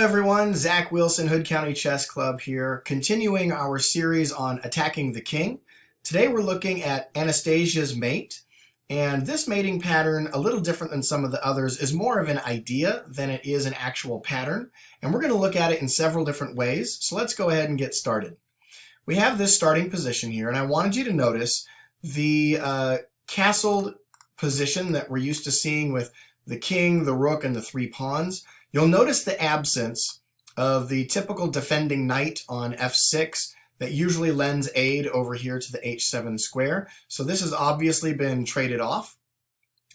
everyone, Zach Wilson, Hood County Chess Club here, continuing our series on attacking the king. Today we're looking at Anastasia's mate, and this mating pattern, a little different than some of the others, is more of an idea than it is an actual pattern, and we're going to look at it in several different ways, so let's go ahead and get started. We have this starting position here, and I wanted you to notice the castled position that we're used to seeing with the king, the rook, and the three pawns. You'll notice the absence of the typical defending knight on f6 that usually lends aid over here to the h7 square. So this has obviously been traded off.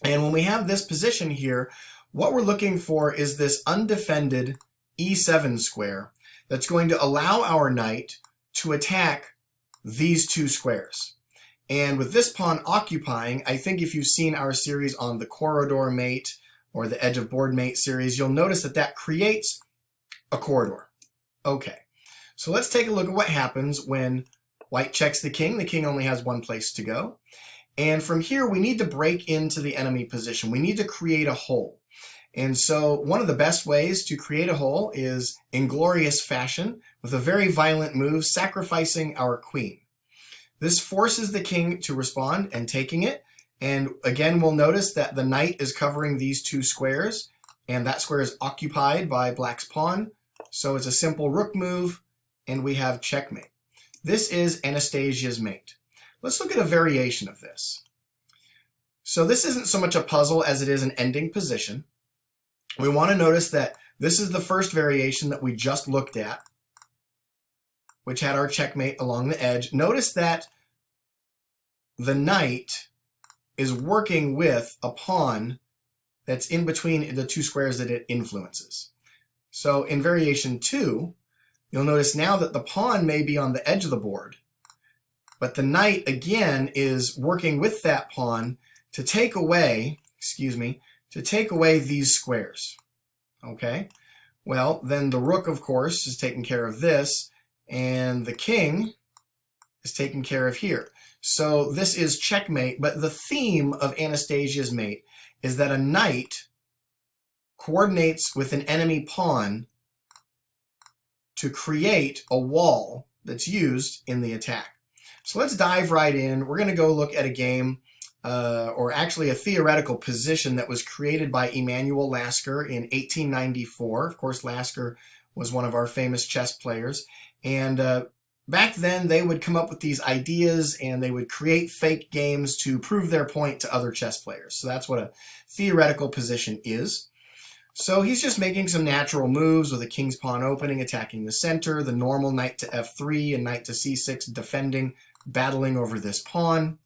And when we have this position here, what we're looking for is this undefended e7 square that's going to allow our knight to attack these two squares. And with this pawn occupying, I think if you've seen our series on the corridor mate or the edge of board mate series, you'll notice that that creates a corridor. Okay, so let's take a look at what happens when white checks the king. The king only has one place to go. And from here, we need to break into the enemy position. We need to create a hole. And so one of the best ways to create a hole is inglorious fashion with a very violent move, sacrificing our queen. This forces the king to respond and taking it. And again, we'll notice that the knight is covering these two squares, and that square is occupied by black's pawn. So it's a simple rook move, and we have checkmate. This is Anastasia's mate. Let's look at a variation of this. So this isn't so much a puzzle as it is an ending position. We want to notice that this is the first variation that we just looked at, which had our checkmate along the edge. Notice that the knight is working with a pawn that's in between the two squares that it influences. So in variation 2, you'll notice now that the pawn may be on the edge of the board, but the knight again is working with that pawn to take away, these squares. Okay? Well, then the rook, of course, is taking care of this, and the king is taken care of here. So this is checkmate, but the theme of Anastasia's mate is that a knight coordinates with an enemy pawn to create a wall that's used in the attack. So let's dive right in. We're going to go look at a game, or actually a theoretical position that was created by Emanuel Lasker in 1894. Of course, Lasker was one of our famous chess players. And back then, they would come up with these ideas and they would create fake games to prove their point to other chess players. So that's what a theoretical position is. So he's just making some natural moves with a king's pawn opening, attacking the center, the normal knight to f3 and knight to c6, defending, battling over this pawn.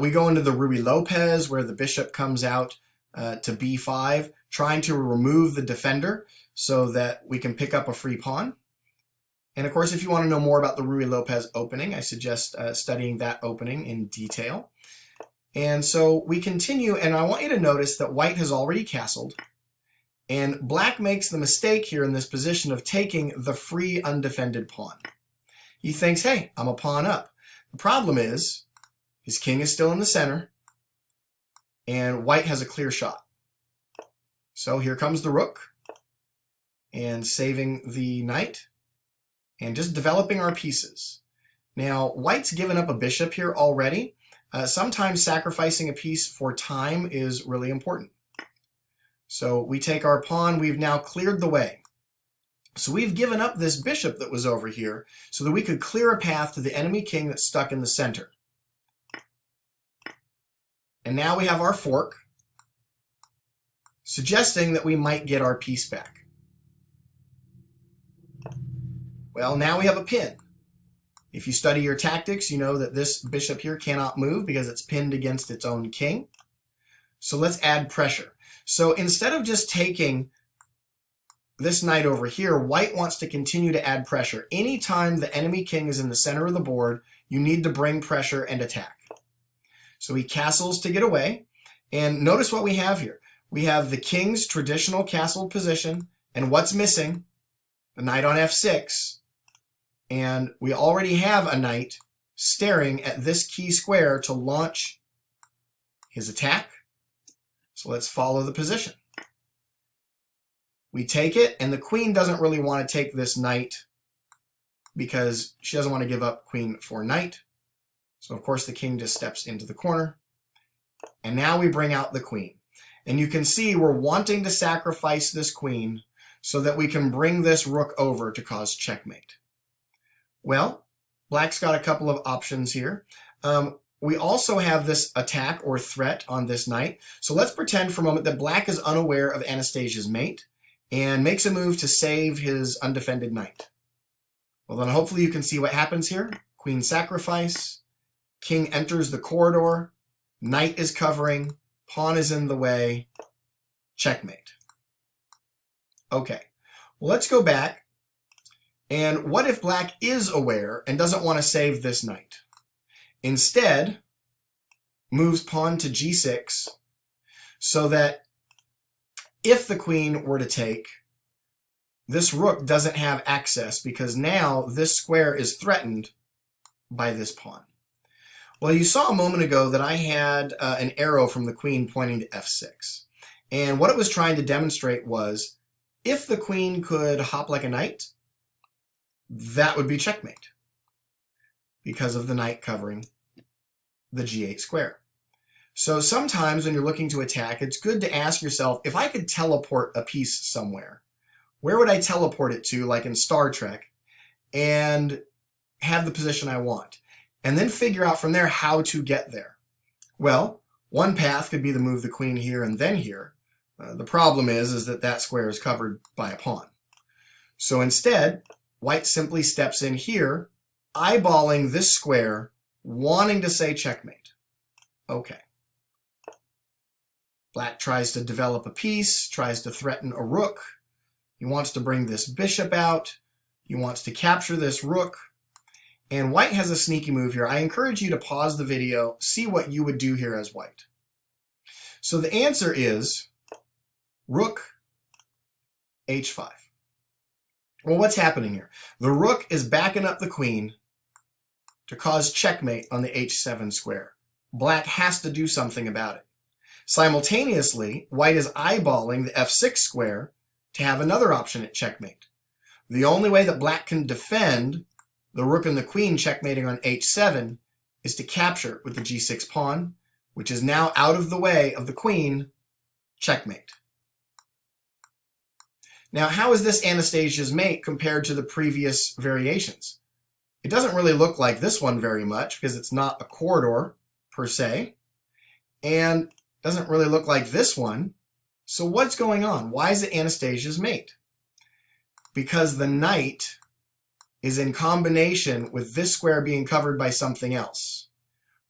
We go into the Ruy Lopez, where the bishop comes out to b5, trying to remove the defender so that we can pick up a free pawn. And of course, if you want to know more about the Ruy Lopez opening, I suggest studying that opening in detail. And so we continue, and I want you to notice that white has already castled, and black makes the mistake here in this position of taking the free undefended pawn. He thinks, hey, I'm a pawn up. The problem is his king is still in the center, and white has a clear shot. So here comes the rook, and saving the knight, and just developing our pieces. Now, white's given up a bishop here already. Sometimes sacrificing a piece for time is really important. So we take our pawn. We've now cleared the way. So we've given up this bishop that was over here so that we could clear a path to the enemy king that's stuck in the center. And now we have our fork, suggesting that we might get our piece back. Well, now we have a pin. If you study your tactics, you know that this bishop here cannot move because it's pinned against its own king. So let's add pressure. So instead of just taking this knight over here, white wants to continue to add pressure. Anytime the enemy king is in the center of the board, you need to bring pressure and attack. So he castles to get away. And notice what we have here. We have the king's traditional castled position, and what's missing? The knight on f6. And we already have a knight staring at this key square to launch his attack. So let's follow the position. We take it, and the queen doesn't really want to take this knight because she doesn't want to give up queen for knight. So of course the king just steps into the corner. And now we bring out the queen. And you can see we're wanting to sacrifice this queen so that we can bring this rook over to cause checkmate. Well, black's got a couple of options here. We also have this attack or threat on this knight. So let's pretend for a moment that black is unaware of Anastasia's mate and makes a move to save his undefended knight. Well, then hopefully you can see what happens here. Queen sacrifice, king enters the corridor, knight is covering, pawn is in the way, checkmate. Okay, well, let's go back. And what if black is aware and doesn't want to save this knight? Instead, moves pawn to g6 so that if the queen were to take, this rook doesn't have access because now this square is threatened by this pawn. Well, you saw a moment ago that I had an arrow from the queen pointing to f6. And what it was trying to demonstrate was if the queen could hop like a knight, that would be checkmate because of the knight covering the g8 square. So sometimes when you're looking to attack, it's good to ask yourself, if I could teleport a piece somewhere, where would I teleport it to, like in Star Trek, and have the position I want? And then figure out from there how to get there. Well, one path could be to move the queen here and then here. The problem is that that square is covered by a pawn. So instead, white simply steps in here, eyeballing this square, wanting to say checkmate. Okay. Black tries to develop a piece, tries to threaten a rook. He wants to bring this bishop out. He wants to capture this rook. And white has a sneaky move here. I encourage you to pause the video, see what you would do here as white. So the answer is rook h5. Well, what's happening here? The rook is backing up the queen to cause checkmate on the h7 square. Black has to do something about it. Simultaneously, white is eyeballing the f6 square to have another option at checkmate. The only way that black can defend the rook and the queen checkmating on h7 is to capture it with the g6 pawn, which is now out of the way of the queen, checkmate. Now, how is this Anastasia's mate compared to the previous variations? It doesn't really look like this one very much because it's not a corridor per se, and doesn't really look like this one. So what's going on? Why is it Anastasia's mate? Because the knight is in combination with this square being covered by something else,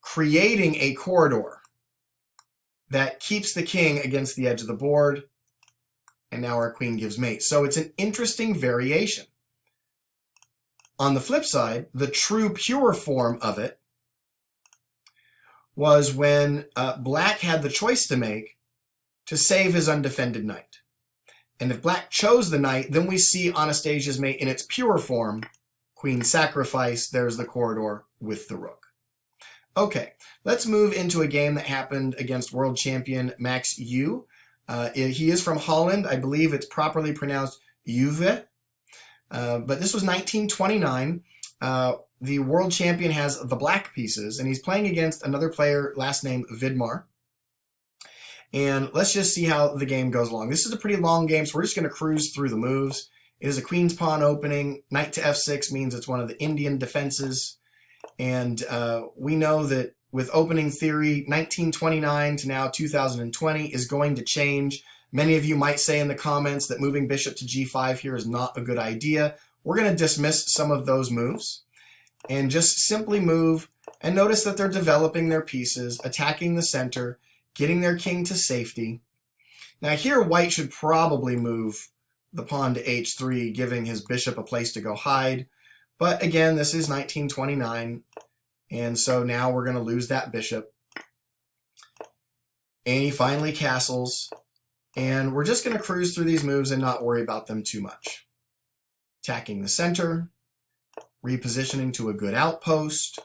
creating a corridor that keeps the king against the edge of the board, and now our queen gives mate. So it's an interesting variation. On the flip side, the true pure form of it was when black had the choice to make to save his undefended knight. And if black chose the knight, then we see Anastasia's mate in its pure form, queen sacrifice, there's the corridor with the rook. Okay, let's move into a game that happened against world champion Max Euwe. He is from Holland. I believe it's properly pronounced Euwe. But this was 1929. The world champion has the black pieces, and he's playing against another player, last name Vidmar. And let's just see how the game goes along. This is a pretty long game, so we're just going to cruise through the moves. It is a queen's pawn opening. Knight to f6 means it's one of the Indian defenses. And we know that with opening theory, 1929 to now 2020 is going to change. Many of you might say in the comments that moving bishop to g5 here is not a good idea. We're going to dismiss some of those moves and just simply move, and notice that they're developing their pieces, attacking the center, getting their king to safety. Now here white should probably move the pawn to h3, giving his bishop a place to go hide. But again, this is 1929, and so now we're going to lose that bishop. And he finally castles, and we're just going to cruise through these moves and not worry about them too much. Attacking the center, repositioning to a good outpost,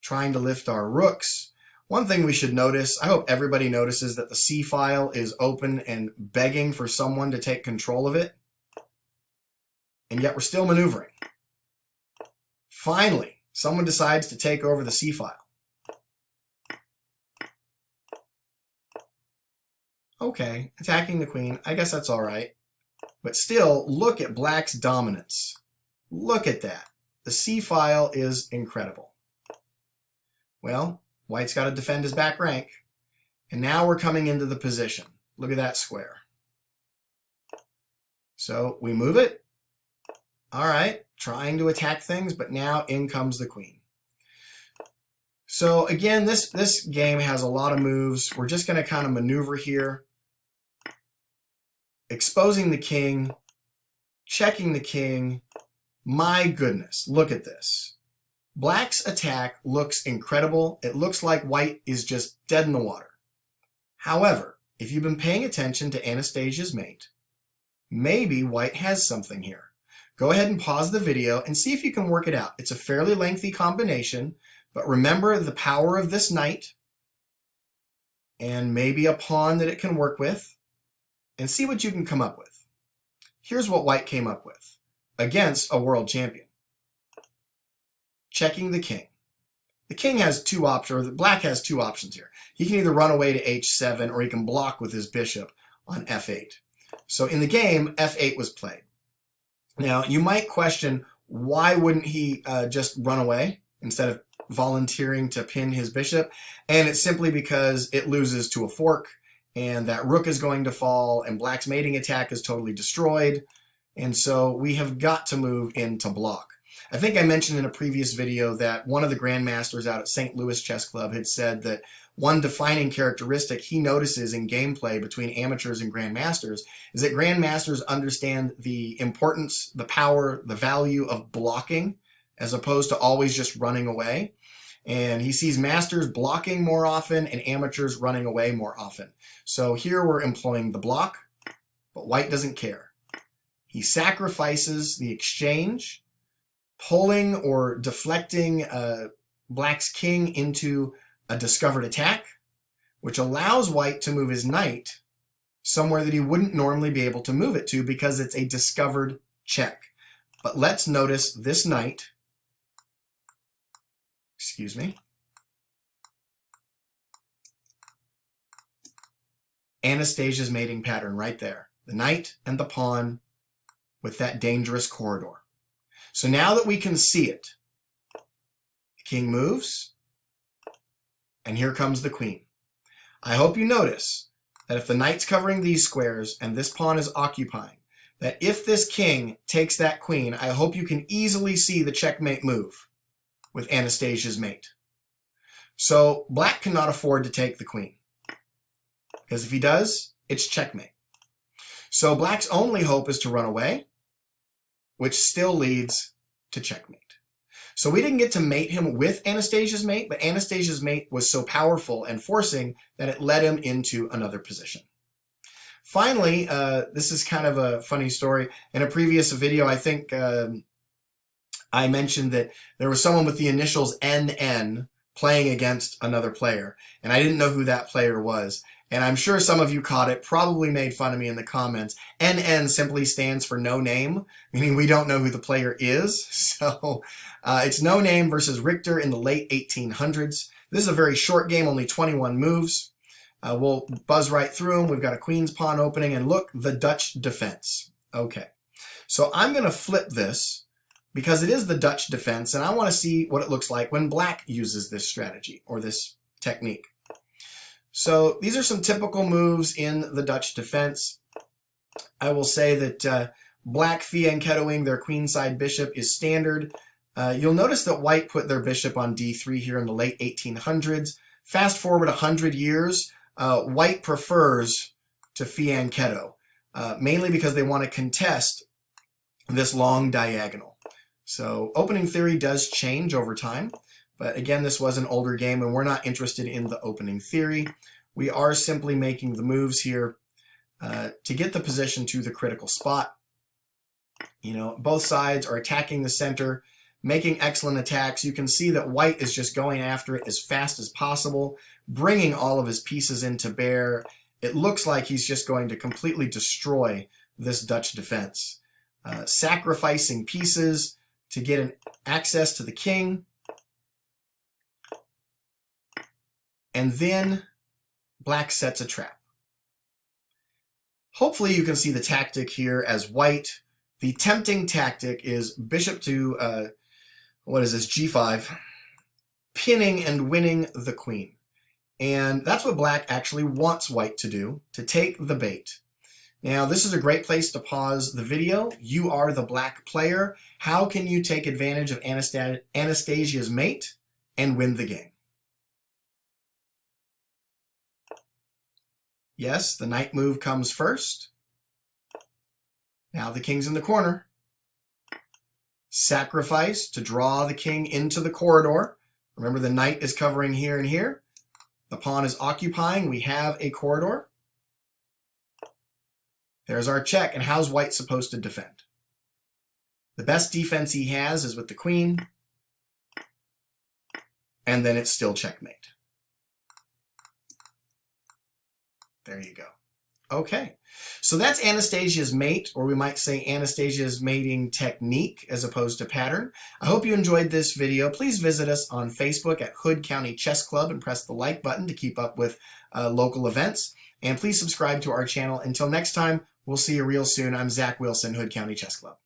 trying to lift our rooks. One thing we should notice, I hope everybody notices that the C file is open and begging for someone to take control of it. And yet we're still maneuvering. Finally, someone decides to take over the C file. Okay, attacking the queen, I guess that's all right. But still, look at black's dominance. Look at that. The C file is incredible. Well, white's got to defend his back rank. And now we're coming into the position. Look at that square. So we move it. All right, trying to attack things, but now in comes the queen. So again, this game has a lot of moves. We're just going to kind of maneuver here. Exposing the king, checking the king. My goodness, look at this. Black's attack looks incredible. It looks like white is just dead in the water. However, if you've been paying attention to Anastasia's mate, maybe white has something here. Go ahead and pause the video and see if you can work it out. It's a fairly lengthy combination, but remember the power of this knight and maybe a pawn that it can work with, and see what you can come up with. Here's what white came up with against a world champion. Checking the king. The king has two options, or black has two options here. He can either run away to h7 or he can block with his bishop on f8. So in the game, f8 was played. Now, you might question, why wouldn't he just run away instead of volunteering to pin his bishop? And it's simply because it loses to a fork, and that rook is going to fall, and black's mating attack is totally destroyed. And so we have got to move into block. I think I mentioned in a previous video that one of the grandmasters out at St. Louis Chess Club had said that one defining characteristic he notices in gameplay between amateurs and grandmasters is that grandmasters understand the importance, the power, the value of blocking as opposed to always just running away. And he sees masters blocking more often and amateurs running away more often. So here we're employing the block, but white doesn't care. He sacrifices the exchange, pulling or deflecting black's king into a discovered attack, which allows white to move his knight somewhere that he wouldn't normally be able to move it to because it's a discovered check. But let's notice this knight, excuse me, Anastasia's mating pattern right there. The knight and the pawn with that dangerous corridor. So now that we can see it, the king moves, and here comes the queen. I hope you notice that if the knight's covering these squares and this pawn is occupying, that if this king takes that queen, I hope you can easily see the checkmate move with Anastasia's mate. So black cannot afford to take the queen, because if he does, it's checkmate. So black's only hope is to run away, which still leads to checkmate. So we didn't get to mate him with Anastasia's mate, but Anastasia's mate was so powerful and forcing that it led him into another position. Finally, this is kind of a funny story. In a previous video, I think I mentioned that there was someone with the initials NN playing against another player, and I didn't know who that player was. And I'm sure some of you caught it, probably made fun of me in the comments. NN simply stands for no name, meaning we don't know who the player is. So it's no name versus Richter in the late 1800s. This is a very short game, only 21 moves. We'll buzz right through them. We've got a queen's pawn opening, and look, the Dutch defense. Okay, so I'm going to flip this because it is the Dutch defense, and I want to see what it looks like when black uses this strategy or this technique. So these are some typical moves in the Dutch defense. I will say that black fianchettoing their queenside bishop is standard. You'll notice that white put their bishop on d3 here in the late 1800s. Fast forward 100 years, white prefers to fianchetto, mainly because they want to contest this long diagonal. So opening theory does change over time. But again, this was an older game, and we're not interested in the opening theory. We are simply making the moves here to get the position to the critical spot. You know, both sides are attacking the center. making excellent attacks. You can see that white is just going after it as fast as possible, bringing all of his pieces into bear. It looks like he's just going to completely destroy this Dutch defense. Sacrificing pieces to get an access to the king. And then black sets a trap. Hopefully you can see the tactic here as white. The tempting tactic is bishop to, g5, pinning and winning the queen. And that's what black actually wants white to do, to take the bait. Now, this is a great place to pause the video. You are the black player. How can you take advantage of Anastasia's mate and win the game? Yes, the knight move comes first. Now the king's in the corner. Sacrifice to draw the king into the corridor. Remember, the knight is covering here and here. The pawn is occupying. We have a corridor. There's our check. And how's white supposed to defend? The best defense he has is with the queen. And then it's still checkmate. There you go. Okay, so that's Anastasia's mate, or we might say Anastasia's mating technique as opposed to pattern. I hope you enjoyed this video. Please visit us on Facebook at Hood County Chess Club and press the like button to keep up with local events. And please subscribe to our channel. Until next time, we'll see you real soon. I'm Zach Wilson, Hood County Chess Club.